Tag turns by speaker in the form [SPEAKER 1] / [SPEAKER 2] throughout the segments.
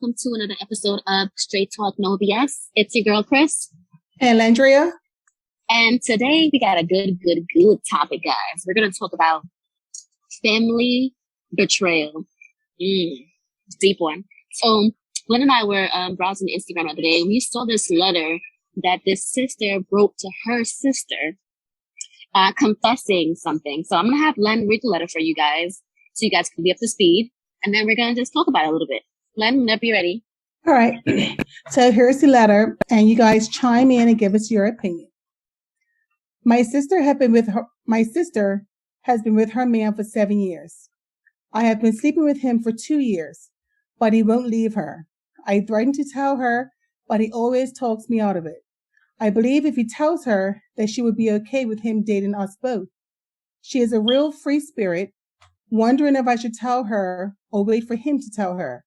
[SPEAKER 1] welcome to another episode of Straight Talk No BS. It's your girl, Chris.
[SPEAKER 2] And Landria.
[SPEAKER 1] And today we got a good topic, guys. We're going to talk about family betrayal. Deep one. So, Glenn and I were browsing Instagram the other day, and we saw this letter that this sister wrote to her sister confessing something. So I'm going to have Len read the letter for you guys so you guys can be up to speed. And then we're going to just talk about it a little bit. Len, whenever you're ready.
[SPEAKER 2] All right. So here's the letter, and you guys chime in and give us your opinion. My sister has been with her man for 7 years. I have been sleeping with him for 2 years, but he won't leave her. I threatened to tell her, but he always talks me out of it. I believe if he tells her that she would be okay with him dating us both. She is a real free spirit, wondering if I should tell her or wait for him to tell her.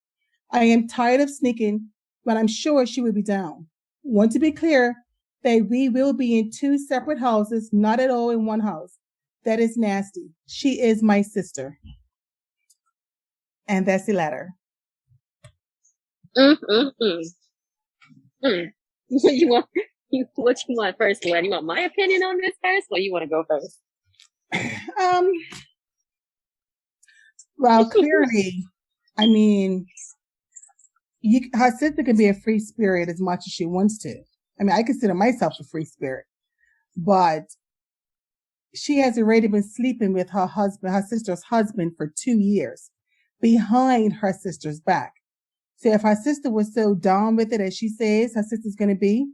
[SPEAKER 2] I am tired of sneaking, but I'm sure she would be down. Want to be clear that we will be in 2 separate houses, not at all in one house. That is nasty. She is my sister. And that's the letter.
[SPEAKER 1] What you want first, Len? You want my opinion on this first, or you want to go first?
[SPEAKER 2] Well, clearly, I mean, her sister can be a free spirit as much as she wants to. I mean, I consider myself a free spirit, but she has already been sleeping with her sister's husband for 2 years behind her sister's back. So if her sister was so down with it, as she says her sister's going to be,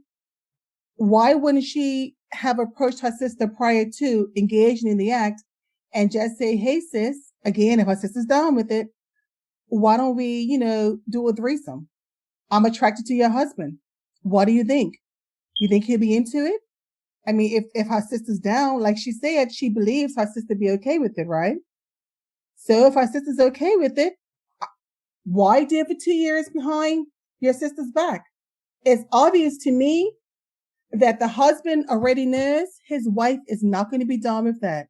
[SPEAKER 2] why wouldn't she have approached her sister prior to engaging in the act and just say, hey, sis, again, if her sister's down with it, why don't we, do a threesome? I'm attracted to your husband. What do you think? You think he'll be into it? I mean, if her sister's down, like she said, she believes her sister be okay with it, right? So if her sister's okay with it, why do it for 2 years behind your sister's back? It's obvious to me that the husband already knows his wife is not going to be down with that.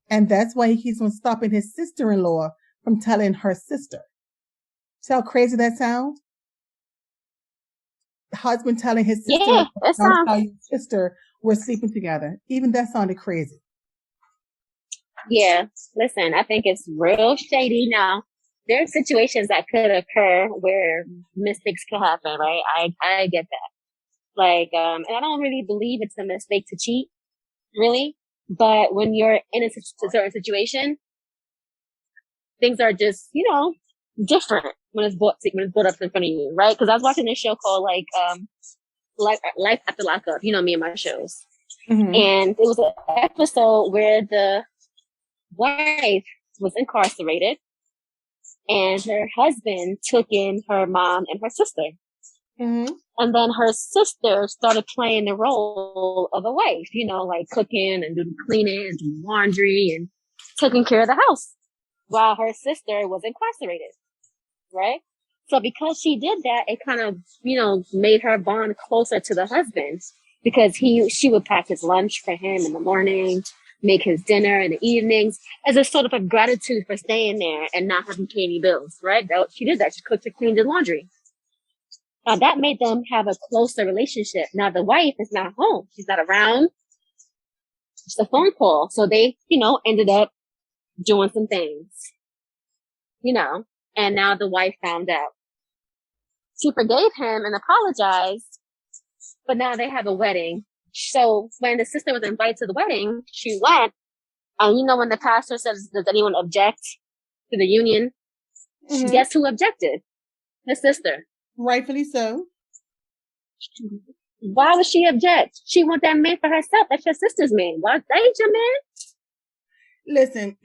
[SPEAKER 2] And that's why he keeps on stopping his sister-in-law from telling her sister. See how crazy that sounds? The husband telling his sister, sister were sleeping together. Even that sounded crazy.
[SPEAKER 1] Yeah, listen, I think it's real shady. Now, there are situations that could occur where mistakes could happen, right? I get that. Like, and I don't really believe it's a mistake to cheat, really. But when you're in a certain situation, things are just, different when it's brought up in front of you, right? Because I was watching this show called Life After Lockup. You know me and my shows. Mm-hmm. And it was an episode where the wife was incarcerated and her husband took in her mom and her sister. Mm-hmm. And then her sister started playing the role of a wife, like cooking and doing cleaning and doing laundry and taking care of the house while her sister was incarcerated, right? So because she did that, it kind of, made her bond closer to the husband because she would pack his lunch for him in the morning, make his dinner in the evenings as a sort of a gratitude for staying there and not having to pay any bills, right? She did that. She cooked and cleaned his laundry. Now that made them have a closer relationship. Now the wife is not home. She's not around. Just a phone call. So they, ended up doing some things, and now the wife found out. She forgave him and apologized, but now they have a wedding. So when the sister was invited to the wedding, she went. And when the pastor says, does anyone object to the union? Mm-hmm. Guess who objected? His sister.
[SPEAKER 2] Rightfully so.
[SPEAKER 1] Why would she object? She want that man for herself. That's your sister's man. Why that ain't your man?
[SPEAKER 2] Listen,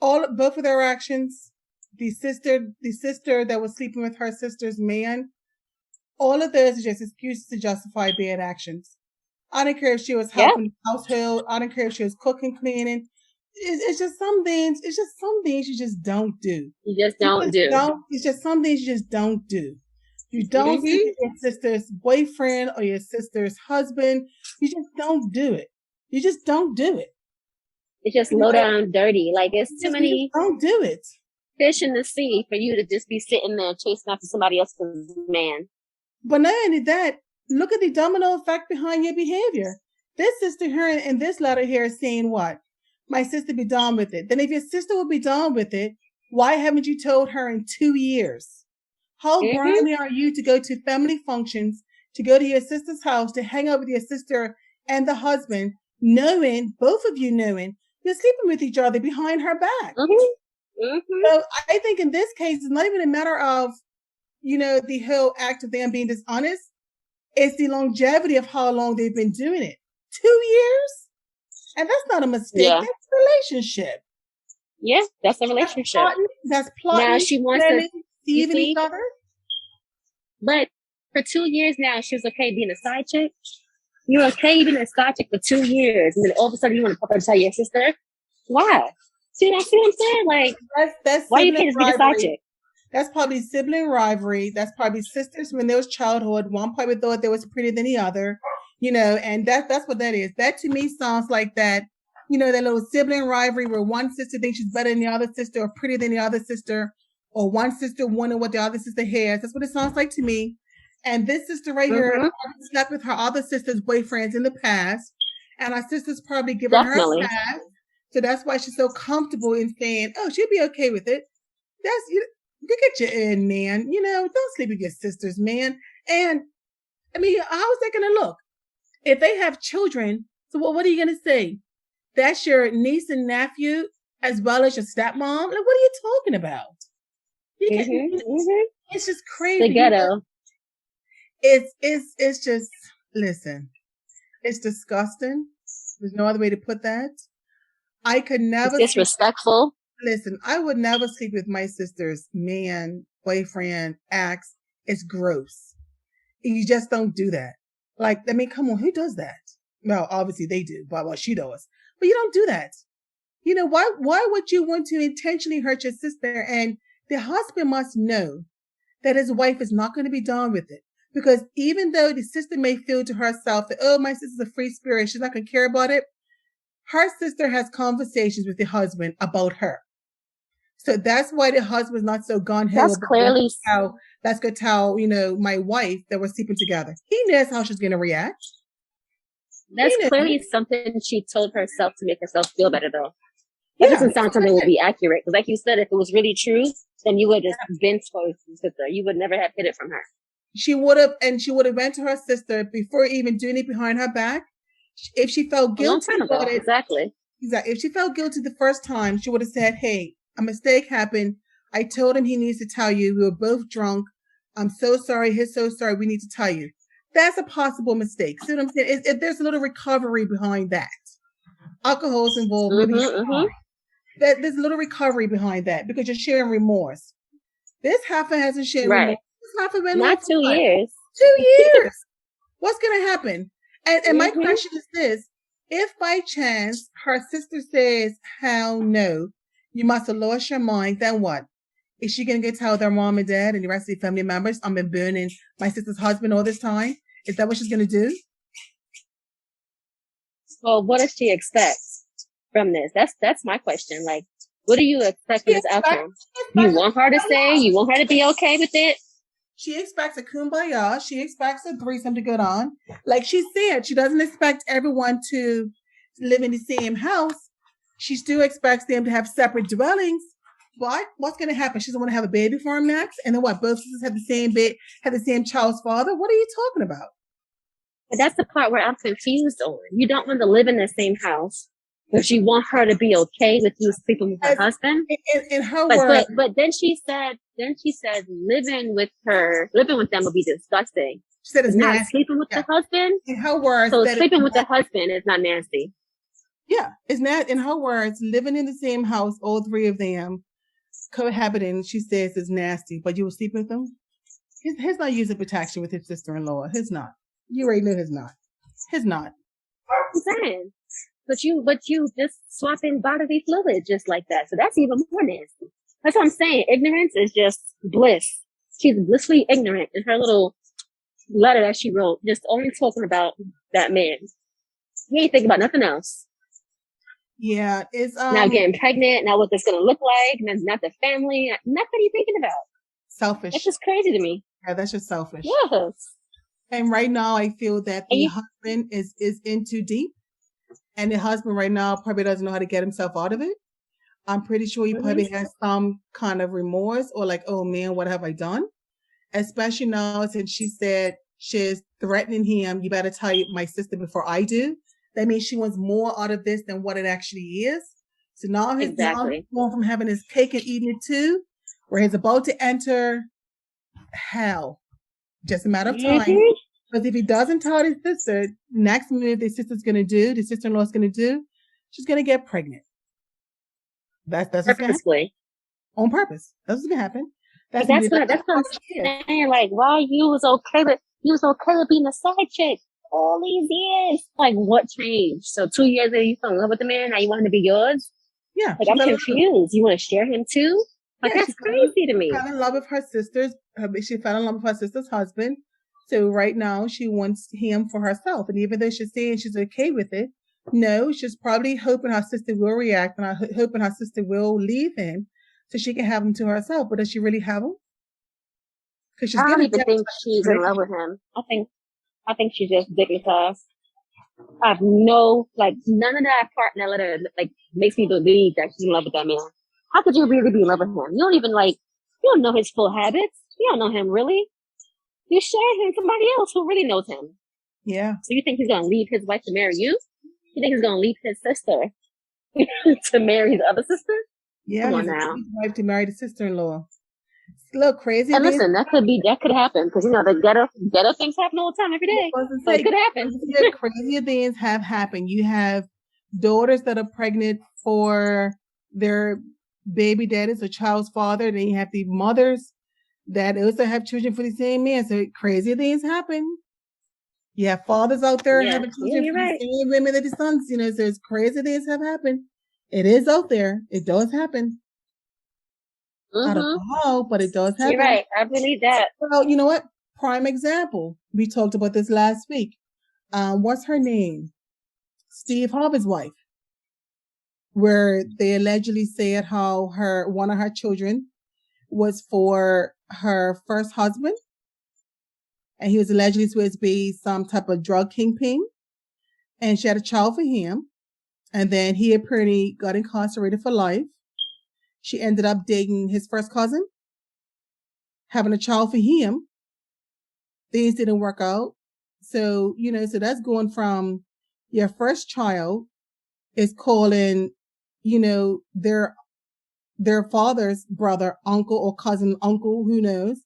[SPEAKER 2] both of their actions, the sister that was sleeping with her sister's man, all of those are just excuses to justify bad actions. I don't care if she was helping the household. I don't care if she was cooking, cleaning. It's just some things. It's just some things you just don't do.
[SPEAKER 1] It's
[SPEAKER 2] just some things you just don't do. You don't sleep with your sister's boyfriend or your sister's husband. You just don't do it. You just don't do it.
[SPEAKER 1] It's just low down dirty. Like it's too many.
[SPEAKER 2] Don't do it.
[SPEAKER 1] fish in the sea for you to just be sitting there chasing after somebody else's man.
[SPEAKER 2] But not only that, look at the domino effect behind your behavior. This sister here in this letter here is saying what? My sister be done with it. Then if your sister will be done with it, why haven't you told her in 2 years? How grimy are you to go to family functions, to go to your sister's house, to hang out with your sister and the husband, knowing, both of you knowing, you're sleeping with each other behind her back. So I think in this case, it's not even a matter of, the whole act of them being dishonest. It's the longevity of how long they've been doing it. 2 years? And that's not a mistake. Yeah. That's a relationship.
[SPEAKER 1] Yeah, that's a relationship.
[SPEAKER 2] That's plotting.
[SPEAKER 1] Now she wants to
[SPEAKER 2] deceive each other.
[SPEAKER 1] But for 2 years now, she was okay being a side chick. You're okay being a side chick for 2 years, and then all of a sudden you want to pop up and tell your sister? Why? See what I'm saying? Like,
[SPEAKER 2] that's
[SPEAKER 1] why you can't just be the side chick?
[SPEAKER 2] That's probably sibling rivalry. That's probably sisters when there was childhood. One probably thought they was prettier than the other, and that's what that is. That to me sounds like that, that little sibling rivalry where one sister thinks she's better than the other sister or prettier than the other sister, or one sister wondering what the other sister has. That's what it sounds like to me. And this sister right here slept with her other sister's boyfriends in the past, and our sister's probably given her a pass. So that's why she's so comfortable in saying, "Oh, she'll be okay with it." That's you get your in, man. Don't sleep with your sisters, man. And I mean, how is that going to look if they have children? So what are you going to say? That's your niece and nephew as well as your stepmom? Like, what are you talking about? It's just crazy.
[SPEAKER 1] The ghetto.
[SPEAKER 2] It's just, listen, it's disgusting. There's no other way to put that. I could never.
[SPEAKER 1] It's disrespectful.
[SPEAKER 2] Listen, I would never sleep with my sister's man, boyfriend, ex. It's gross. You just don't do that. Like, I mean, come on, who does that? Well, obviously they do, but well, she does. But you don't do that. Why would you want to intentionally hurt your sister? And the husband must know that his wife is not going to be done with it. Because even though the sister may feel to herself that, oh, my sister's a free spirit, she's not going to care about it. Her sister has conversations with the husband about her. So that's why the husband's not so gun-ho.
[SPEAKER 1] That's clearly
[SPEAKER 2] how that's going to tell, my wife that we're sleeping together. He knows how she's going to react.
[SPEAKER 1] That's clearly something she told herself to make herself feel better, though. That doesn't sound something that would be accurate. Because like you said, if it was really true, then you would have just been supposed to sister. You would never have hid it from her.
[SPEAKER 2] She would have went to her sister before even doing it behind her back. If she felt guilty about it.
[SPEAKER 1] Exactly.
[SPEAKER 2] If she felt guilty the first time, she would have said, hey, a mistake happened. I told him he needs to tell you. We were both drunk. I'm so sorry. He's so sorry. We need to tell you. That's a possible mistake. See what I'm saying? If there's a little recovery behind that. Alcohol's involved. There's a little recovery behind that because you're sharing remorse. This heifer hasn't shared remorse. This heifer been
[SPEAKER 1] not 2 years.
[SPEAKER 2] 2 years. What's going to happen? And my question is this. If by chance her sister says, hell no, you must have lost your mind, then what? Is she going to go tell their mom and dad and the rest of the family members, I've been burning my sister's husband all this time? Is that what she's going to do?
[SPEAKER 1] Well, what does she expect from this? That's my question. Like, what do you expect from this outcome? You want her to say? You want her to be okay with it?
[SPEAKER 2] She expects a kumbaya. She expects a threesome to go on. Like she said, she doesn't expect everyone to live in the same house. She still expects them to have separate dwellings. But what's going to happen? She doesn't want to have a baby for him next? And then what? Both sisters have the same bed, have the same child's father? What are you talking about?
[SPEAKER 1] But that's the part where I'm confused on. You don't want to live in the same house, but you want her to be okay with you sleeping with her husband.
[SPEAKER 2] In her words,
[SPEAKER 1] but then she said, living with them would be disgusting.
[SPEAKER 2] She said it's
[SPEAKER 1] not
[SPEAKER 2] nasty.
[SPEAKER 1] Sleeping with the husband.
[SPEAKER 2] In her words,
[SPEAKER 1] so sleeping with the husband is not nasty.
[SPEAKER 2] Yeah, it's not. In her words, living in the same house, all three of them cohabiting. She says is nasty, but you will sleep with them. He's not using protection with his sister-in-law. He's not. You already know he's not. He's not.
[SPEAKER 1] I'm saying. But you just swapping bodily fluid just like that. So that's even more nasty. That's what I'm saying. Ignorance is just bliss. She's blissfully ignorant in her little letter that she wrote, just only talking about that man. He ain't thinking about nothing else.
[SPEAKER 2] Yeah, it's
[SPEAKER 1] Now getting pregnant, now what this gonna look like, and then not the family, nothing you thinking about. It's
[SPEAKER 2] selfish.
[SPEAKER 1] just crazy to me.
[SPEAKER 2] Yeah, that's just selfish.
[SPEAKER 1] Yes.
[SPEAKER 2] And right now, I feel that
[SPEAKER 1] And
[SPEAKER 2] the
[SPEAKER 1] you,
[SPEAKER 2] husband is in too deep, and the husband right now probably doesn't know how to get himself out of it. I'm pretty sure he
[SPEAKER 1] mhm.
[SPEAKER 2] probably has some kind of remorse or like, oh man, what have I done? Especially now since she said she's threatening him. You better tell my sister before I do. That means she wants more out of this than what it actually is. So now he's
[SPEAKER 1] Exactly.
[SPEAKER 2] going from having his cake and eating it too, where he's about to enter hell. Just a matter of time.
[SPEAKER 1] Mhm.
[SPEAKER 2] Because if he doesn't tell his sister, next move the sister's gonna do, the sister-in-law's gonna do, she's gonna get pregnant. That's what's gonna happen.
[SPEAKER 1] Purposefully.
[SPEAKER 2] On purpose. That's what's gonna happen.
[SPEAKER 1] But
[SPEAKER 2] That's gonna be
[SPEAKER 1] that's what I'm saying. Like, why you was okay with being a side chick all these years? Like, what changed? So 2 years ago, you fell in love with the man. Now you want him to be yours?
[SPEAKER 2] yeah.
[SPEAKER 1] Like, I'm confused. You want to share him too? Like,
[SPEAKER 2] Yeah,
[SPEAKER 1] that's crazy to me.
[SPEAKER 2] fell in love with her sisters. She fell in love with her sister's husband. So right now she wants him for herself. And even though she's saying she's okay with it, no, she's probably hoping her sister will react and hoping her sister will leave him so she can have him to herself. But does she really have him? Because she's
[SPEAKER 1] I don't
[SPEAKER 2] getting
[SPEAKER 1] even think she's in love with him. I think she's just dignitized. I have none of that part in that letter, like, makes me believe that she's in love with that man. How could you really be in love with him? You don't even, you don't know his full habits. You don't know him really. You share him with somebody else who really knows him.
[SPEAKER 2] Yeah.
[SPEAKER 1] So you think he's going to leave his wife to marry you? You think he's going to leave his sister to marry his other sister?
[SPEAKER 2] Yeah.
[SPEAKER 1] Come on now.
[SPEAKER 2] His wife to marry the sister-in-law. It's a little crazy.
[SPEAKER 1] And listen, that could happen because, the ghetto things happen all the time, every day. So it could happen.
[SPEAKER 2] Crazier things have happened. You have daughters that are pregnant for their baby daddies or child's father. Then you have the mothers that also have children for the same man. So crazy things happen. You have fathers out there having children for the same women that the sons, so it's crazy things have happened. It is out there. It does happen. I don't know how, but it does happen.
[SPEAKER 1] You're right. I believe that.
[SPEAKER 2] Well, you know what? Prime example. We talked about this last week. What's her name? Steve Harvey's wife, where they allegedly said how one of her children was for her first husband, and he was allegedly supposed to be some type of drug kingpin, and she had a child for him, and then he apparently got incarcerated for life. She ended up dating his first cousin, having a child for him. Things didn't work out. So, so that's going from your first child is calling, their father's brother, uncle or cousin, uncle, who knows.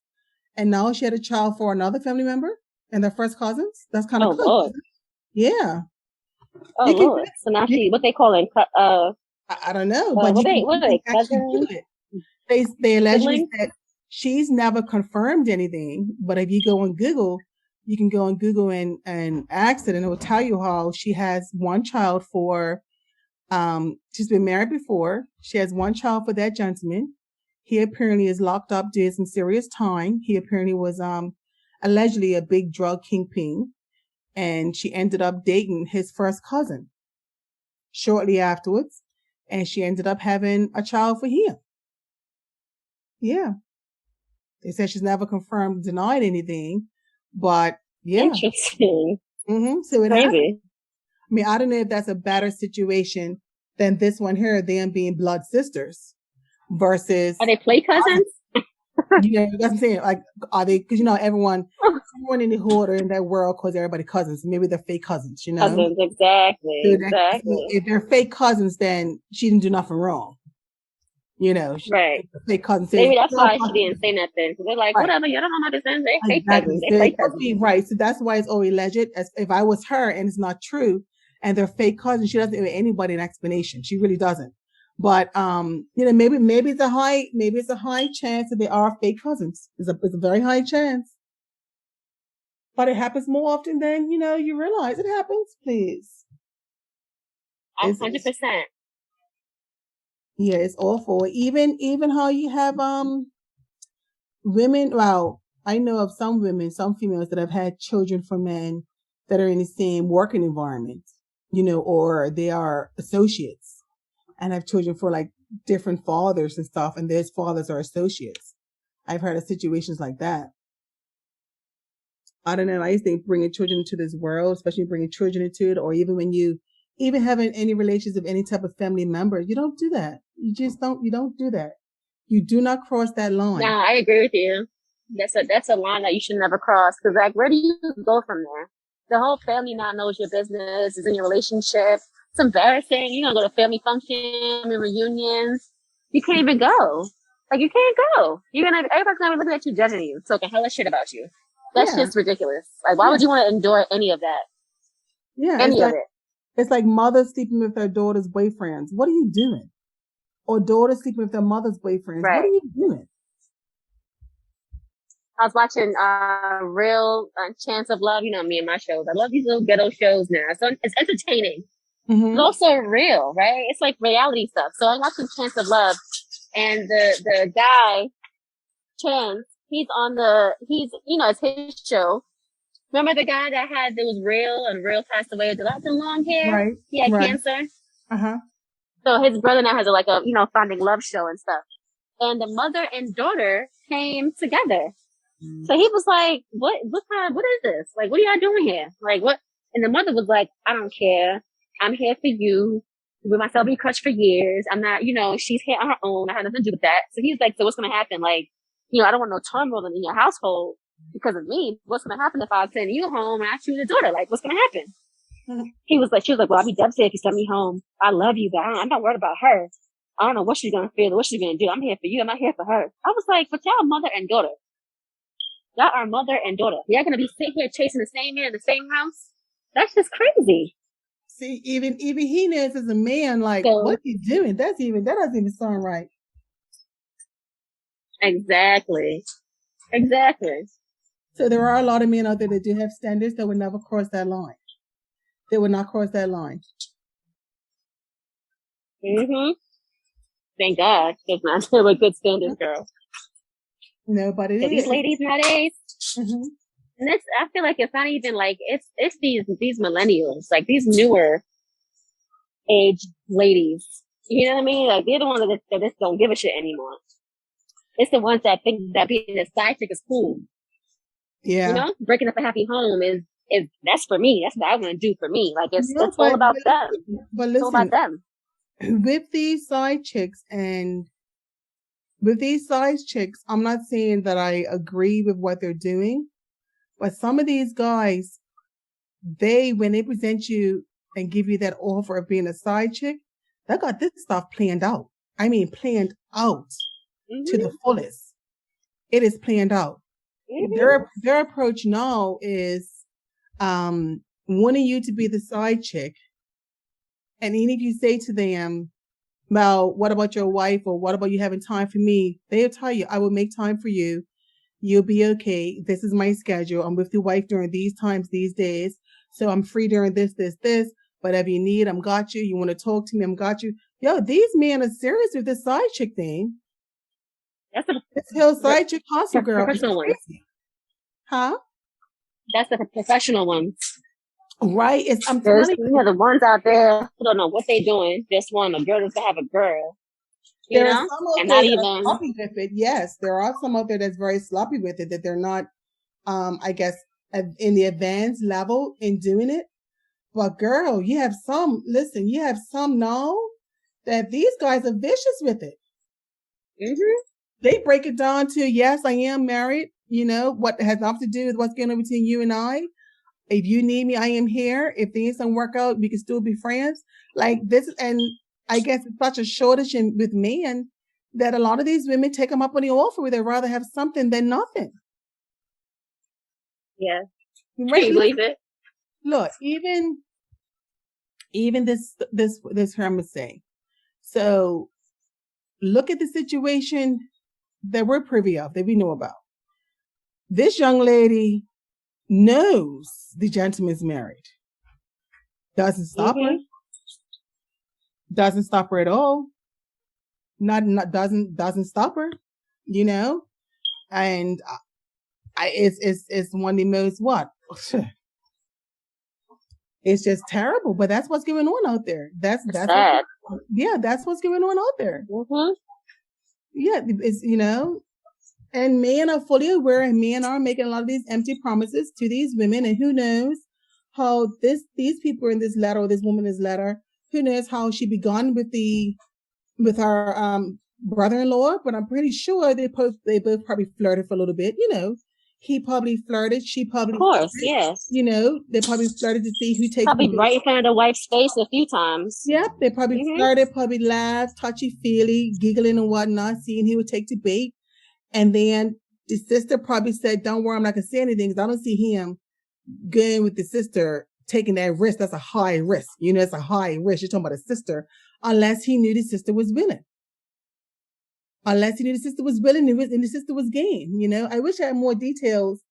[SPEAKER 2] And now she had a child for another family member and their first cousins. That's kind of close.
[SPEAKER 1] Lord.
[SPEAKER 2] Yeah.
[SPEAKER 1] Oh, Lord. So now what they calling,
[SPEAKER 2] I don't know, but
[SPEAKER 1] what they cousins?
[SPEAKER 2] They allegedly said she's never confirmed anything, but if you go on Google, you can go on Google and ask it, and it will tell you how she has one child for, she's been married before. She has one child for that gentleman. He apparently is locked up doing some serious time. He apparently was, allegedly a big drug kingpin, and she ended up dating his first cousin shortly afterwards, and she ended up having a child for him. Yeah. They said she's never confirmed, denied anything, but yeah.
[SPEAKER 1] Interesting.
[SPEAKER 2] So it happened. I mean, I don't know if that's a better situation than this one here, them being blood sisters versus.
[SPEAKER 1] Are they play cousins?
[SPEAKER 2] That's what I'm saying. Like, are they? Because everyone in the hood or in that world calls everybody cousins. Maybe they're fake cousins.
[SPEAKER 1] Cousins, exactly.
[SPEAKER 2] So
[SPEAKER 1] exactly.
[SPEAKER 2] If they're fake cousins, then she didn't do nothing wrong.
[SPEAKER 1] Right.
[SPEAKER 2] Fake cousins.
[SPEAKER 1] Maybe that's why she didn't say nothing. Because they're like, whatever, you don't know my business. They fake cousins. They fake cousins.
[SPEAKER 2] Right. So that's why it's always alleged. As if I was her and it's not true, and they're fake cousins, she doesn't give anybody an explanation. She really doesn't. But maybe it's a high chance that they are fake cousins. It's a very high chance. But it happens more often than you realize. It happens, please.
[SPEAKER 1] 100%.
[SPEAKER 2] Yeah, it's awful. Even how you have women. Well, I know of some women, some females that have had children from men that are in the same working environment, or they are associates. and have children for like different fathers and stuff, and their fathers are associates. I've heard of situations like that. I don't know. I used to think bringing children into this world, especially bringing children into it, or even when you even having any relations of any type of family member, you don't do that. You just don't. You don't do that. You do not cross that line.
[SPEAKER 1] No, I agree with you. That's a line that you should never cross. Because like, where do you go from there? The whole family now knows your business, is in your relationship. It's embarrassing. You're gonna go to family functions, family reunions. You can't even go. Like, you can't go. Everybody's gonna be looking at you, judging you, talking hella shit about you. That's just ridiculous. Like, why would you want to endure any of that?
[SPEAKER 2] Yeah,
[SPEAKER 1] any of it.
[SPEAKER 2] It's like mothers sleeping with their daughter's boyfriends. What are you doing? Or daughters sleeping with their mother's boyfriends. Right. What are you doing?
[SPEAKER 1] I was watching Real Chance of Love. You know me and my shows. I love these little ghetto shows now. So it's entertaining. Mm-hmm. It's also real, right? It's like reality stuff. So I'm watching Chance of Love, and the guy, Chance, it's his show. Remember the guy that was Real, and Real passed away? The long hair?
[SPEAKER 2] Right.
[SPEAKER 1] He had cancer. Uh-huh. So his brother now has a Finding Love show and stuff. And the mother and daughter came together. Mm. So he was like, what is this? Like, what are y'all doing here? Like, what? And the mother was like, I don't care. I'm here for you. With myself be crushed for years. I'm not, she's here on her own. I have nothing to do with that. So he's like, so what's going to happen? Like, I don't want no turmoil in your household because of me. What's going to happen if I send you home and I choose a daughter? Like, what's going to happen? Mm-hmm. She was like, well, I'll be devastated if you send me home. I love you, but I'm not worried about her. I don't know what she's going to feel or what she's going to do. I'm here for you. I'm not here for her. I was like, but y'all mother and daughter. Y'all are mother and daughter. Y'all going to be sitting here chasing the same man in the same house? That's just crazy.
[SPEAKER 2] See, even he knows as a man, like, what are you doing? That doesn't even sound right.
[SPEAKER 1] Exactly.
[SPEAKER 2] So there are a lot of men out there that do have standards that would never cross that line. They would not cross that line.
[SPEAKER 1] Mm-hmm. Thank God. It's not still a good standards, girl.
[SPEAKER 2] No, but it is.
[SPEAKER 1] These ladies nowadays. Mm-hmm. And I feel like it's not even like, it's these millennials, like these newer age ladies. You know what I mean? Like, they're the ones that just don't give a shit anymore. It's the ones that think that being a side chick is cool.
[SPEAKER 2] Yeah.
[SPEAKER 1] Breaking up a happy home is that's for me. That's what I want to do for me. Like, it's all about them.
[SPEAKER 2] But listen, it's all about them. With these side chicks, I'm not saying that I agree with what they're doing, but some of these guys, when they present you and give you that offer of being a side chick, they got this stuff planned out. I mean, planned out to the fullest. It is planned out. Mm-hmm. Their approach now is wanting you to be the side chick. And even if you say to them, well, what about your wife, or what about you having time for me? They'll tell you, I will make time for you. You'll be okay. This is my schedule. I'm with your wife during these times, these days. So I'm free during this. Whatever you need, I'm got you. You want to talk to me, I'm got you. Yo, these men are serious with this side chick thing. This whole side chick hustle girl.
[SPEAKER 1] Professional ones.
[SPEAKER 2] Huh?
[SPEAKER 1] That's the professional ones.
[SPEAKER 2] Right. I'm telling you.
[SPEAKER 1] The ones out there who don't know what they're doing, just want a girl just to have a girl.
[SPEAKER 2] There are some out there that are sloppy with it. Yes, there are some out there that's very sloppy with it, that they're not, I guess, in the advanced level in doing it. But girl, you have some now that these guys are vicious with it. Mm-hmm. They break it down to, yes, I am married. What has nothing to do with what's going on between you and I. If you need me, I am here. If things don't work out, we can still be friends. Like this, and I guess it's such a shortage with men that a lot of these women take them up on the offer where they'd rather have something than nothing.
[SPEAKER 1] Yeah. Right? Can you believe it?
[SPEAKER 2] Look, even this here I'm gonna say. So look at the situation that we're privy of, that we know about. This young lady knows the gentleman's married. Doesn't stop her. Doesn't stop her at all. Doesn't stop her. And it's one of the most It's just terrible, but that's what's going on out there. That's
[SPEAKER 1] sad.
[SPEAKER 2] That's what's going on out there.
[SPEAKER 1] Mm-hmm.
[SPEAKER 2] Yeah, it's, you know, and men are fully aware, and men are making a lot of these empty promises to these women, and who knows how these people in this letter, or this woman in this letter, who knows how she begun with her brother-in-law, but I'm pretty sure they both probably flirted for a little bit, you know. He probably flirted, she probably,
[SPEAKER 1] of course,
[SPEAKER 2] flirted,
[SPEAKER 1] yes.
[SPEAKER 2] you know, they probably flirted to see who takes
[SPEAKER 1] probably right in front of the wife's face a few times.
[SPEAKER 2] Yep, they probably flirted, probably laughed, touchy-feely, giggling and whatnot, seeing who would take the bait. And then the sister probably said, don't worry, I'm not going to say anything because I don't see him going with the sister taking that risk. That's a high risk. You know, it's a high risk. You're talking about a sister, unless he knew the sister was willing. Unless he knew the sister was willing and the sister was game. You know, I wish I had more details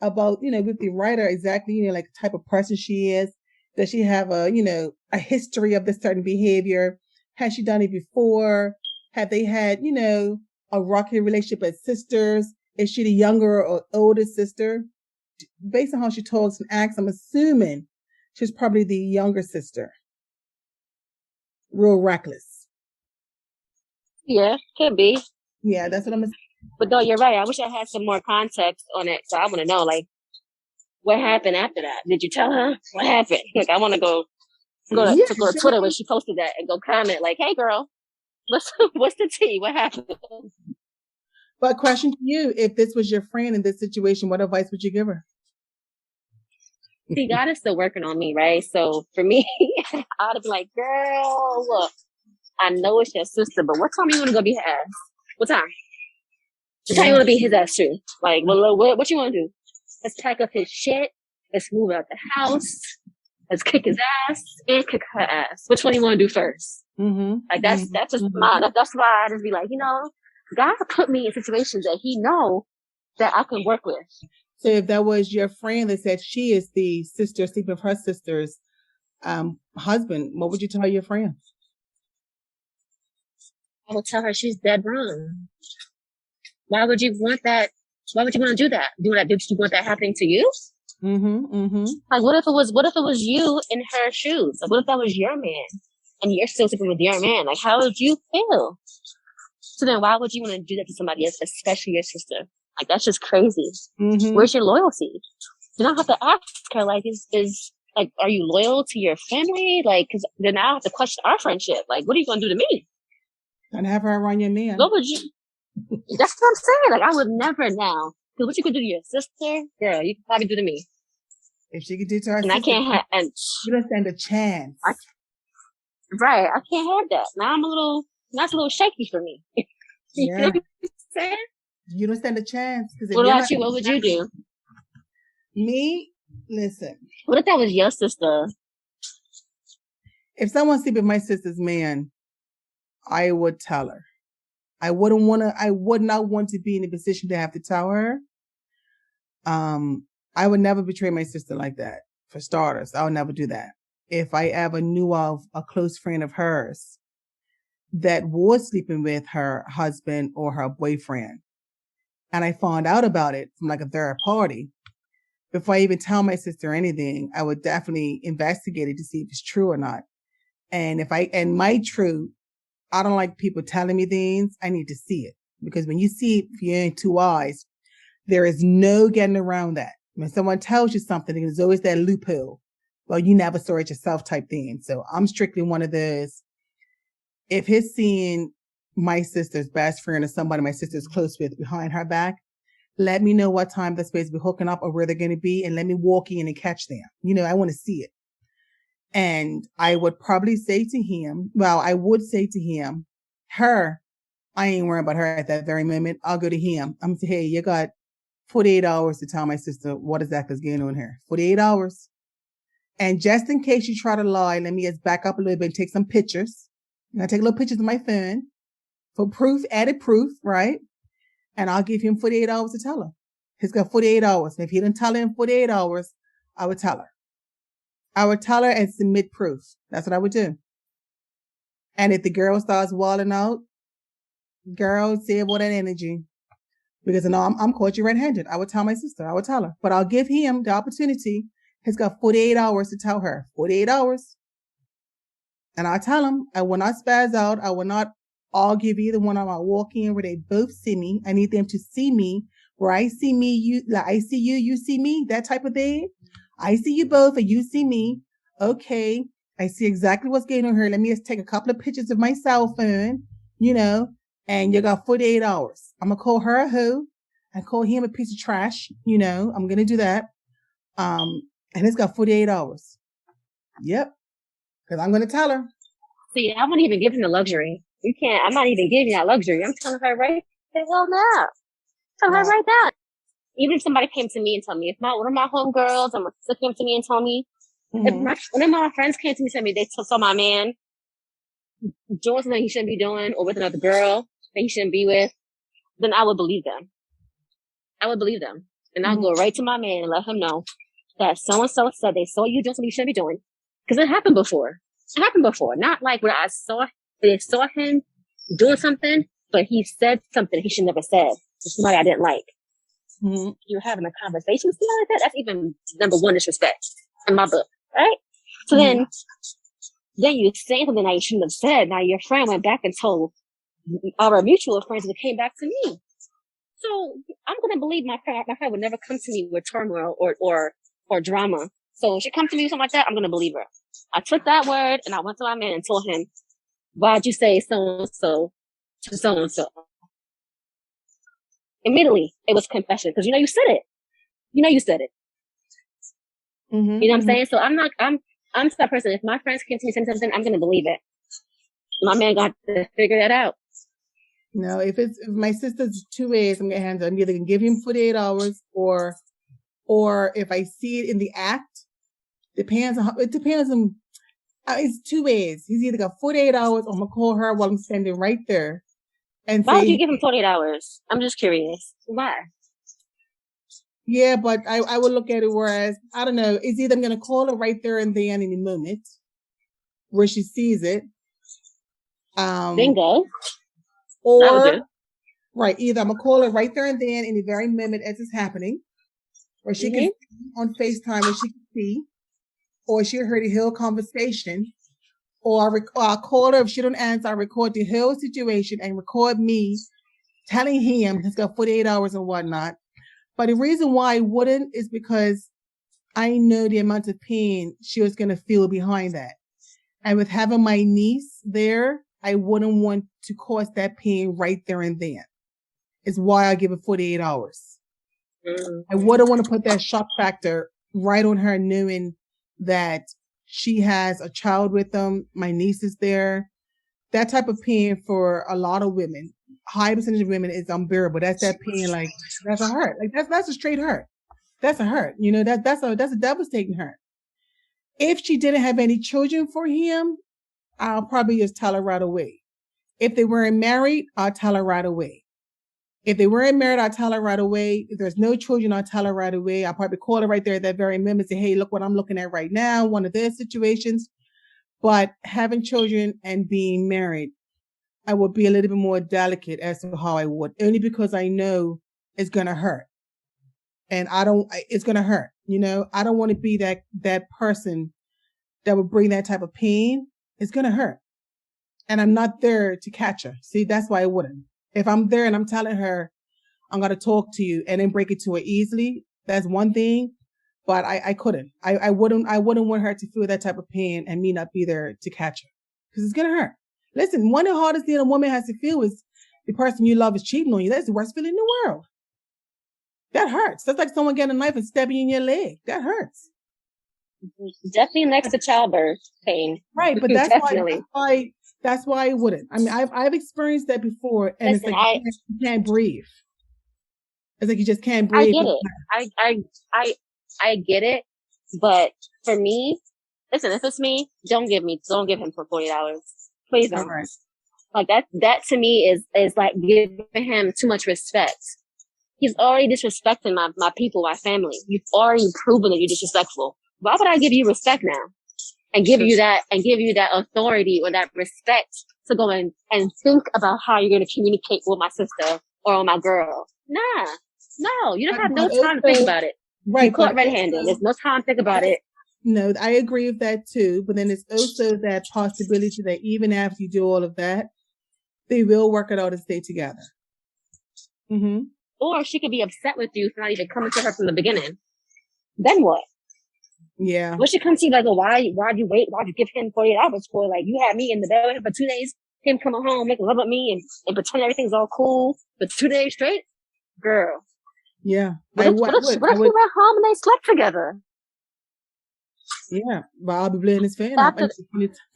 [SPEAKER 2] about, you know, with the writer exactly, you know, like the type of person she is. Does she have a, you know, a history of this certain behavior? Has she done it before? Have they had, you know, a rocky relationship as sisters? Is she the younger or older sister? Based on how she talks and acts, I'm assuming she's probably the younger sister. Real reckless.
[SPEAKER 1] Yeah, could be.
[SPEAKER 2] Yeah, that's what I'm assuming.
[SPEAKER 1] But no, you're right. I wish I had some more context on it. So I want to know, like, what happened after that? Did you tell her what happened? Like, I want to go to Twitter when she posted that and go comment like, "Hey, girl, what's the tea? What happened?"
[SPEAKER 2] But question to you: if this was your friend in this situation, what advice would you give her?
[SPEAKER 1] See, God is still working on me, right? So for me, I'd be like, "Girl, look, I know it's your sister, but what time you want to go be her ass? What time? What time you want to be his ass too? Like, what you want to do? Let's pack up his shit. Let's move out the house. Let's kick his ass and kick her ass. Which one you want to do first?"
[SPEAKER 2] Mm-hmm.
[SPEAKER 1] Like that's just that's why I just be like, you know, God put me in situations that He know that I can work with.
[SPEAKER 2] So if that was your friend that said she is the sister sleeping with her sister's husband, what would you tell your friend?
[SPEAKER 1] I would tell her she's dead wrong. Why would you want that? Why would you want to do that? Do you want that happening to you? Like, what if it was you in her shoes? Like, what if that was your man and you're still sleeping with your man? Like, how would you feel? So then why would you want to do that to somebody else, especially your sister? Like, that's just crazy. Where's your loyalty? You don't have to ask her, like, is like, are you loyal to your family? Like, cause then I have to question our friendship. Like, what are you going to do to me?
[SPEAKER 2] And have her run your man.
[SPEAKER 1] What would you? That's what I'm saying. Like, I would never now. Cause what you could do to your sister, girl, you could probably do to me.
[SPEAKER 2] If she could do to her
[SPEAKER 1] and
[SPEAKER 2] sister,
[SPEAKER 1] I can't have, and
[SPEAKER 2] you don't stand a chance.
[SPEAKER 1] Right, I can't have that. Now that's a little shaky for me. You know what I'm saying?
[SPEAKER 2] You don't stand a chance.
[SPEAKER 1] What about you? What would you do?
[SPEAKER 2] Me? Listen.
[SPEAKER 1] What if that was your sister?
[SPEAKER 2] If someone sleep with my sister's man, I would tell her. I would not want to be in a position to have to tell her. I would never betray my sister like that. For starters, I would never do that. If I ever knew of a close friend of hers that was sleeping with her husband or her boyfriend, and I found out about it from like a third party, before I even tell my sister anything, I would definitely investigate it to see if it's true or not. And my truth, I don't like people telling me things. I need to see it, because when you see it with your own two eyes, there is no getting around that. When someone tells you something, there's always that loophole. Well, you never saw it yourself type thing. So I'm strictly one of those. If he's seeing my sister's best friend or somebody my sister's close with behind her back, let me know what time they're supposed to be hooking up or where they're going to be, and let me walk in and catch them. You know, I want to see it. And I would probably say to him, I I ain't worrying about her at that very moment. I'll go to him. I'm going to say, hey, you got 48 hours to tell my sister what exactly is going on here. 48 hours. And just in case you try to lie, let me just back up a little bit and take some pictures. And I take little pictures of my phone for proof, added proof, right? And I'll give him 48 hours to tell her. He's got 48 hours. And if he didn't tell her in 48 hours, I would tell her. I would tell her and submit proof. That's what I would do. And if the girl starts walling out, girl, save all that energy. Because I'm caught you red-handed. I would tell my sister. I would tell her. But I'll give him the opportunity He's got 48 hours to tell her. 48 hours. And I tell him, I will not spaz out. I will not argue with either one of them. I walk in where they both see me. I need them to see me where I see me, you, like I see you, you see me, that type of thing. I see you both and you see me. Okay. I see exactly what's going on here. Let me just take a couple of pictures of my cell phone, you know, and you got 48 hours. I'm going to call her a hoe and call him a piece of trash. You know, I'm going to do that. And it's got 48 hours. Yep. Because I'm going to tell her.
[SPEAKER 1] See, I wouldn't even give him the luxury. You can't, I'm not even giving that luxury. I'm telling her right the hell now. Tell her right now. Even if somebody came to me and told me, if one of my homegirls or my sister came to me and told me, if one of my friends came to me and told me they saw my man doing something he shouldn't be doing or with another girl that he shouldn't be with, then I would believe them. I would believe them. And I'll go right to my man and let him know that so-and-so said they saw you doing something you shouldn't be doing. Because it happened before. It happened before. Not like where they saw him doing something, but he said something he should never said to somebody I didn't like. Mm-hmm. You're having a conversation with somebody like that. That's even number one disrespect in my book, right? So then you say something that you shouldn't have said. Now your friend went back and told our mutual friends and came back to me. So I'm going to believe my friend would never come to me with turmoil or drama. So if she comes to me with something like that, I'm going to believe her. I took that word and I went to my man and told him, why'd you say so-and-so to so-and-so? Immediately, it was confession because you said it. You said it. Mm-hmm, you know what I'm saying? So I'm that person. If my friends came to me saying something, I'm going to believe it. My man got to figure that out.
[SPEAKER 2] No, if my sister's two ways, I'm going to handle it. I'm either going to give him 48 hours or if I see it in the act, it depends on, it's two ways. He's either got 48 hours or I'm going to call her while I'm standing right there. And
[SPEAKER 1] why would you give him 48 hours? I'm just curious. Why?
[SPEAKER 2] Yeah, but I would look at it whereas, I don't know, it's either I'm going to call her right there and then in the moment where she sees it.
[SPEAKER 1] Bingo.
[SPEAKER 2] Or, right, either I'm going to call her right there and then in the very moment as it's happening, or she can see on FaceTime where she can see, or she'll hear the whole conversation, or I'll call her if she don't answer, I record the whole situation and record me telling him he's got 48 hours and whatnot. But the reason why I wouldn't is because I know the amount of pain she was going to feel behind that. And with having my niece there, I wouldn't want to cause that pain right there and then. It's why I give it 48 hours. Mm-hmm. I wouldn't want to put that shock factor right on her knowing that she has a child with them. My niece is there. That type of pain for a lot of women, high percentage of women, is unbearable. That's that pain, like that's a hurt. Like that's a straight hurt. That's a hurt. That's a devastating hurt. If she didn't have any children for him, I'll probably just tell her right away. If they weren't married, I'll tell her right away. If they weren't married, I'll tell her right away. If there's no children, I'll tell her right away. I'll probably call her right there at that very moment and say, hey, look what I'm looking at right now, one of their situations. But having children and being married, I would be a little bit more delicate as to how I would, only because I know it's going to hurt. And it's going to hurt. I don't want to be that person that would bring that type of pain. It's going to hurt. And I'm not there to catch her. See, that's why I wouldn't. If I'm there and I'm telling her, I'm going to talk to you and then break it to her easily, that's one thing. But I couldn't. I wouldn't want her to feel that type of pain and me not be there to catch her. Because it's going to hurt. Listen, one of the hardest things a woman has to feel is the person you love is cheating on you. That's the worst feeling in the world. That hurts. That's like someone getting a knife and stabbing you in your leg. That hurts.
[SPEAKER 1] Definitely next to childbirth pain.
[SPEAKER 2] Right, but that's why I wouldn't. I mean, I've experienced that before, and listen, it's like you can't breathe. It's like you just can't breathe.
[SPEAKER 1] I get it. I get it, but for me, listen, if it's me, don't give him for 48 hours. Please don't. Right. Like that to me is like giving him too much respect. He's already disrespecting my people, my family. You've already proven that you're disrespectful. Why would I give you respect now? And give you that authority or that respect to go and think about how you're going to communicate with my sister or with my girl. Nah, no, you don't have no time to think about it.
[SPEAKER 2] Right.
[SPEAKER 1] You caught
[SPEAKER 2] But
[SPEAKER 1] red-handed. There's no time to think about it.
[SPEAKER 2] No, I agree with that too. But then it's also that possibility that even after you do all of that, they will work it out and stay together. Mm-hmm.
[SPEAKER 1] Or she could be upset with you for not even coming to her from the beginning. Then what?
[SPEAKER 2] Yeah.
[SPEAKER 1] When she comes to you like, oh, why'd you wait? Why'd you give him 48 hours for? Like, you had me in the bed with him for 2 days, him coming home, making love with me and pretend everything's all cool for 2 days straight? Girl.
[SPEAKER 2] Yeah.
[SPEAKER 1] What if he went home and they slept together?
[SPEAKER 2] Yeah. But I'll be blaming his fan up. And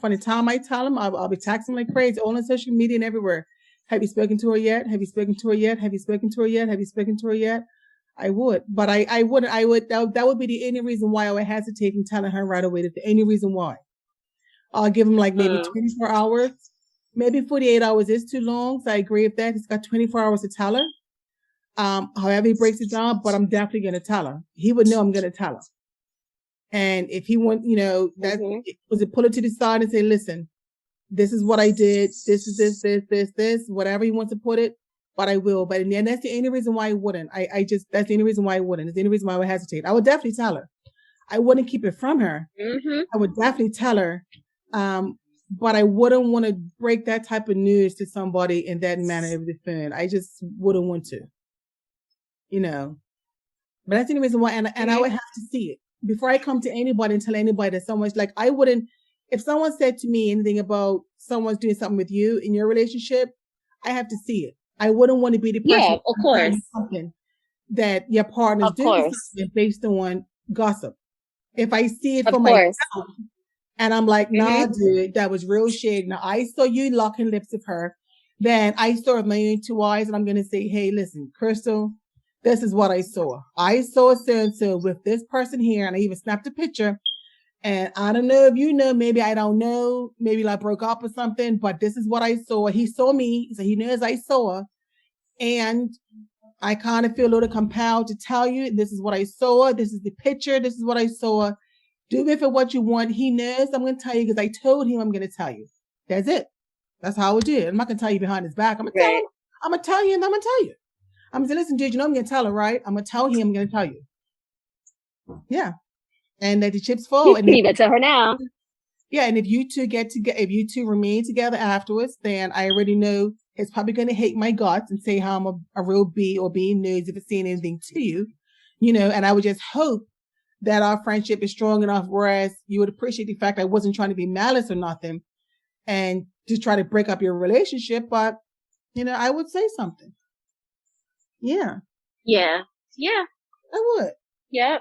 [SPEAKER 2] from the time I tell him, I'll be texting like crazy, all on social media and everywhere. Have you spoken to her yet? Have you spoken to her yet? Have you spoken to her yet? Have you spoken to her yet? I would, but I wouldn't. That would be the only reason why I would hesitate in telling her right away. That's the only reason why. I'll give him like maybe 24 hours. Maybe 48 hours is too long. So I agree with that. He's got 24 hours to tell her. However he breaks it down, but I'm definitely going to tell her. He would know I'm going to tell her. And if he want, was it pull it to the side and say, listen, this is what I did. This is this, whatever he wants to put it. But I will. But in the end, that's the only reason why I wouldn't. That's the only reason why I wouldn't. It's the only reason why I would hesitate. I would definitely tell her. I wouldn't keep it from her.
[SPEAKER 1] Mm-hmm.
[SPEAKER 2] I would definitely tell her. But I wouldn't want to break that type of news to somebody in that manner over the phone. I just wouldn't want to. But that's the only reason why. And I would have to see it before I come to anybody and tell anybody that someone's like, I wouldn't, if someone said to me anything about someone's doing something with you in your relationship, I have to see it. I wouldn't want to be the person
[SPEAKER 1] of course.
[SPEAKER 2] something that your partner's doing something based on gossip. If I see it for myself and I'm like, nah, dude, that was real shade. Now I saw you locking lips with her. Then I saw it with my own 2 eyes and I'm going to say, hey, listen, Crystal, this is what I saw. I saw so-and-so with this person here. And I even snapped a picture. And I don't know if you know, maybe I don't know, maybe like broke up or something, but this is what I saw. He saw me, so he knows I saw. And I kind of feel a little compelled to tell you, this is what I saw. This is the picture. This is what I saw. Do with it what you want. He knows I'm going to tell you because I told him I'm going to tell you. That's it. That's how I would do it. I'm not going to tell you behind his back. I'm going to tell him. I'm going to tell you and I'm going to tell you. I'm going to say, listen, dude, I'm going to tell her, right? I'm going to tell him I'm going to tell you. Yeah. And that the chips fall.
[SPEAKER 1] You can even tell her now.
[SPEAKER 2] Yeah, and if you two remain together afterwards, then I already know he's probably going to hate my guts and say how I'm a real B or B news if it's saying anything to you, and I would just hope that our friendship is strong enough, whereas you would appreciate the fact I wasn't trying to be malice or nothing and just try to break up your relationship, but, I would say something. Yeah.
[SPEAKER 1] Yeah. Yeah.
[SPEAKER 2] I would.
[SPEAKER 1] Yeah.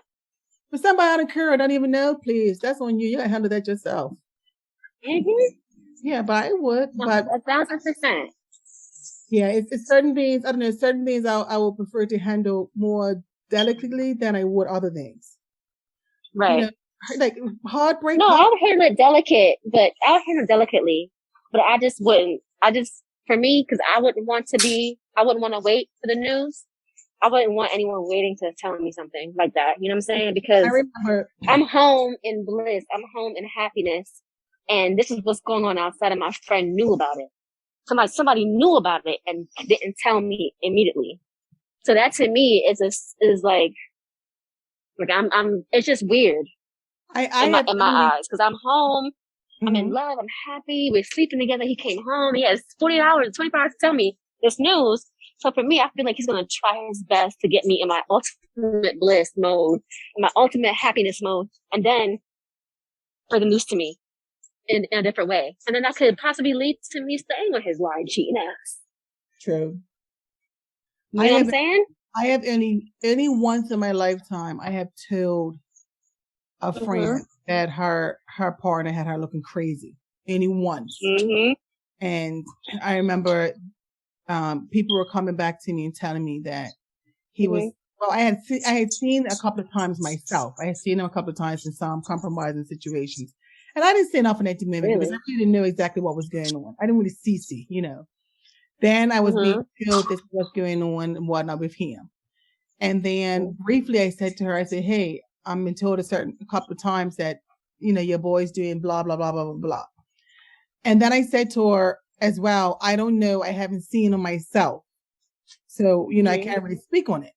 [SPEAKER 2] But somebody out of Curry, I don't even know, please. That's on you. You gotta handle that yourself.
[SPEAKER 1] Mm-hmm.
[SPEAKER 2] Yeah, but I would. But
[SPEAKER 1] 1,000%.
[SPEAKER 2] Yeah, it's certain things. I don't know. Certain things I would prefer to handle more delicately than I would other things.
[SPEAKER 1] Right.
[SPEAKER 2] Like heartbreak.
[SPEAKER 1] No, I would handle it delicately, but I just wouldn't. For me, because I wouldn't want to wait for the news. I wouldn't want anyone waiting to tell me something like that. You know what I'm saying? Because I'm home in bliss. I'm home in happiness. And this is what's going on outside and my friend knew about it. Somebody knew about it and didn't tell me immediately. So that to me is like it's just weird in my eyes. Cause I'm home. Mm-hmm. I'm in love. I'm happy. We're sleeping together. He came home. He has 48 hours, 24 hours to tell me this news. So for me, I feel like he's going to try his best to get me in my ultimate bliss mode, in my ultimate happiness mode, and then bring the news to me in a different way. And then that could possibly lead to me staying with his lying, cheating ass.
[SPEAKER 2] True.
[SPEAKER 1] You know what I'm saying?
[SPEAKER 2] I have only once in my lifetime, I have told a friend that her partner had her looking crazy. Only once. Mm-hmm. And I remember people were coming back to me and telling me that he was, well, I had seen a couple of times myself. I had seen him a couple of times in some compromising situations. And I didn't say nothing at the moment because I really didn't know exactly what was going on. I didn't really see. Then I was being told this was going on and whatnot with him. And then briefly I said to her, I said, hey, I've been told a couple of times that, your boy's doing blah, blah, blah, blah, blah, blah. And then I said to her as well, I don't know. I haven't seen him myself. So, I can't really speak on it.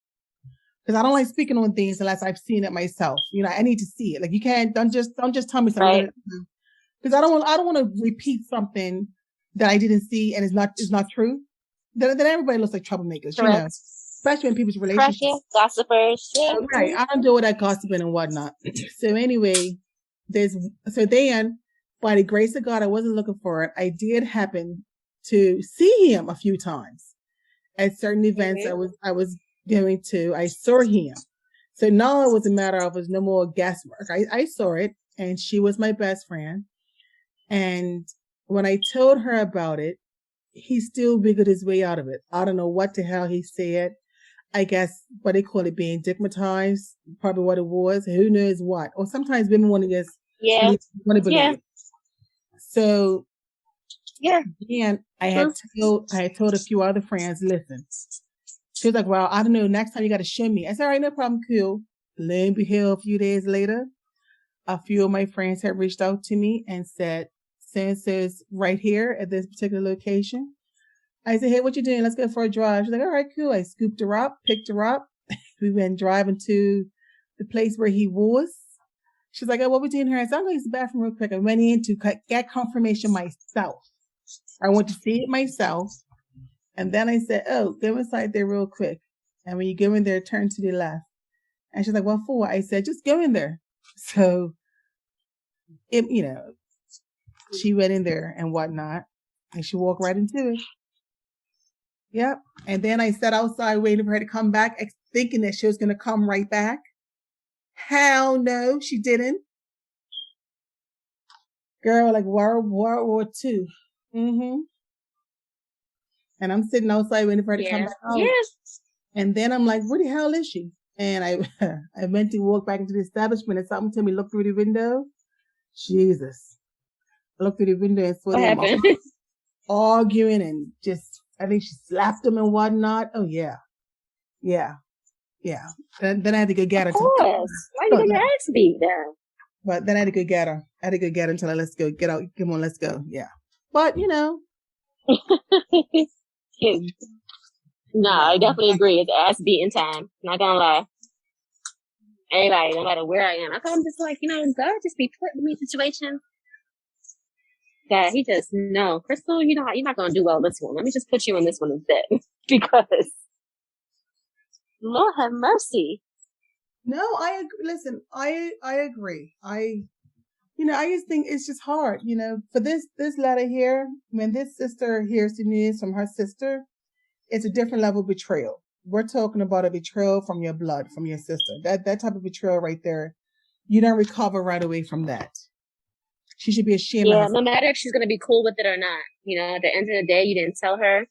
[SPEAKER 2] Because I don't like speaking on things unless I've seen it myself. You know, I need to see it. Like you can't don't just tell me something.
[SPEAKER 1] Right.
[SPEAKER 2] Because I don't want to repeat something that I didn't see and is not true. Then everybody looks like troublemakers, you know. Especially in people's relationships.
[SPEAKER 1] Cracking, gossipers. Yeah.
[SPEAKER 2] Right. I don't do all that gossiping and whatnot. So anyway, then by the grace of God, I wasn't looking for it. I did happen to see him a few times at certain events I was going to. I saw him. So now it was a matter of, it was no more guesswork. I saw it, and she was my best friend. And when I told her about it, he still wiggled his way out of it. I don't know what the hell he said. I guess what they call it, being stigmatized, probably what it was. Who knows what? Or sometimes women want to just want to believe. So and I had told a few other friends, listen. She was like, well, I don't know, next time you got to show me. I said, all right, no problem, cool. Lo and behold, a few days later, a few of my friends had reached out to me and said, so-and-so's right here at this particular location. I said, hey, what you doing? Let's go for a drive. She's like, all right, cool. I scooped her up, picked her up. We went driving to the place where he was. She's like, oh, what we doing here? I said, I'm going to use the bathroom real quick. I went in to get confirmation myself. I went to see it myself. And then I said, oh, go inside there real quick. And when you go in there, turn to the left. And she's like, what for? I said, just go in there. So, she went in there and whatnot. And she walked right into it. Yep. And then I sat outside waiting for her to come back, thinking that she was going to come right back. Hell no, she didn't. Girl, like World War II. Mm-hmm. And I'm sitting outside waiting for her to come back out. Yes. And then I'm like, where the hell is she? And I went to walk back into the establishment, and something told me, look through the window. Jesus. I looked through the window and saw them arguing and just, I think she slapped him and whatnot. Oh, yeah. Yeah. Yeah. Then I had to go get her. Of
[SPEAKER 1] course. Why you gonna ask me that?
[SPEAKER 2] But then I had to go get her. I had to go get her and tell her, let's go. Get out. Come on, let's go. Yeah. But, you know.
[SPEAKER 1] No, I definitely agree. It's ass beating time. Not gonna lie. Anybody, no matter where I am. I'm just like, God just be putting me in situations that he just, no, Crystal, you're not gonna do well this one. Let me just put you in this one instead. Because Lord have mercy.
[SPEAKER 2] No, I agree. Listen, I agree. I just think it's just hard, for this letter here, when this sister hears the news from her sister, it's a different level of betrayal. We're talking about a betrayal from your blood, from your sister. That type of betrayal right there, you don't recover right away from that. She should be ashamed of herself.
[SPEAKER 1] No matter if she's going to be cool with it or not. At the end of the day, you didn't tell her.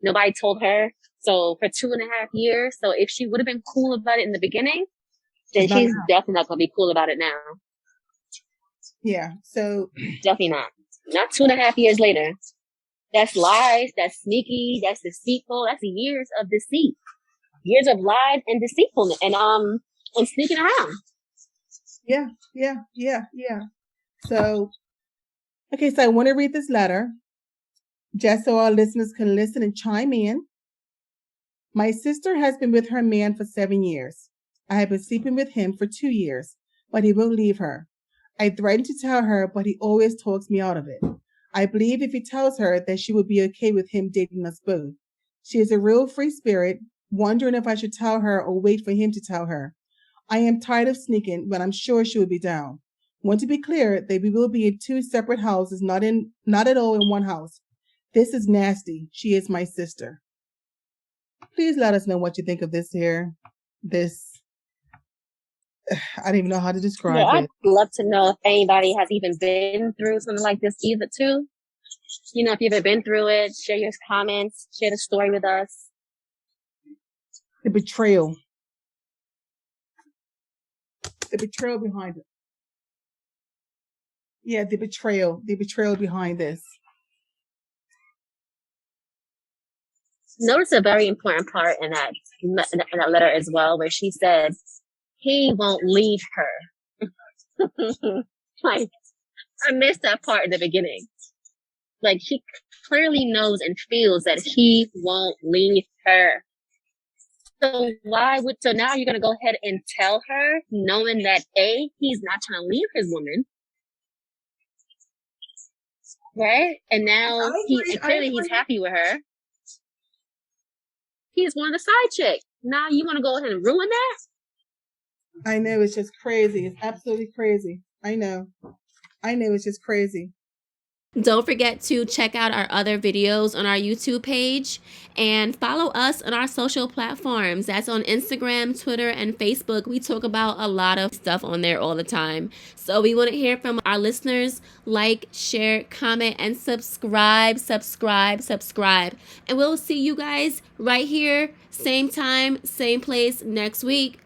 [SPEAKER 1] Nobody told her. So for 2.5 years, so if she would have been cool about it in the beginning, then she's definitely not going to be cool about it now.
[SPEAKER 2] Yeah. So
[SPEAKER 1] definitely not. Not 2.5 years later. That's lies. That's sneaky. That's deceitful. That's years of deceit. Years of lies and deceitfulness and sneaking around.
[SPEAKER 2] Yeah. So, okay, so I want to read this letter just so our listeners can listen and chime in. My sister has been with her man for 7 years. I have been sleeping with him for 2 years, but he won't leave her. I threatened to tell her, but he always talks me out of it. I believe if he tells her that she would be okay with him dating us both. She is a real free spirit, wondering if I should tell her or wait for him to tell her. I am tired of sneaking, but I'm sure she would be down. Want to be clear that we will be in 2 separate houses, not at all in one house. This is nasty. She is my sister. Please let us know what you think of this here. I don't even know how to describe it.
[SPEAKER 1] I'd love to know if anybody has even been through something like this either too. If you've ever been through it, share your comments, share the story with us.
[SPEAKER 2] The betrayal. The betrayal behind it. Yeah, the betrayal behind this.
[SPEAKER 1] Notice a very important part in that letter as well, where she said, he won't leave her. Like, I missed that part in the beginning. Like, she clearly knows and feels that he won't leave her. So now you're gonna go ahead and tell her, knowing that A, he's not trying to leave his woman, right? And now clearly he's happy with her. He's one of the side chick. Now you want to go ahead and ruin that?
[SPEAKER 2] I know, it's just crazy. It's absolutely crazy. I know, it's just crazy.
[SPEAKER 3] Don't forget to check out our other videos on our YouTube page and follow us on our social platforms. That's on Instagram, Twitter, and Facebook. We talk about a lot of stuff on there all the time. So we want to hear from our listeners. Like, share, comment, and subscribe. And we'll see you guys right here, same time, same place next week.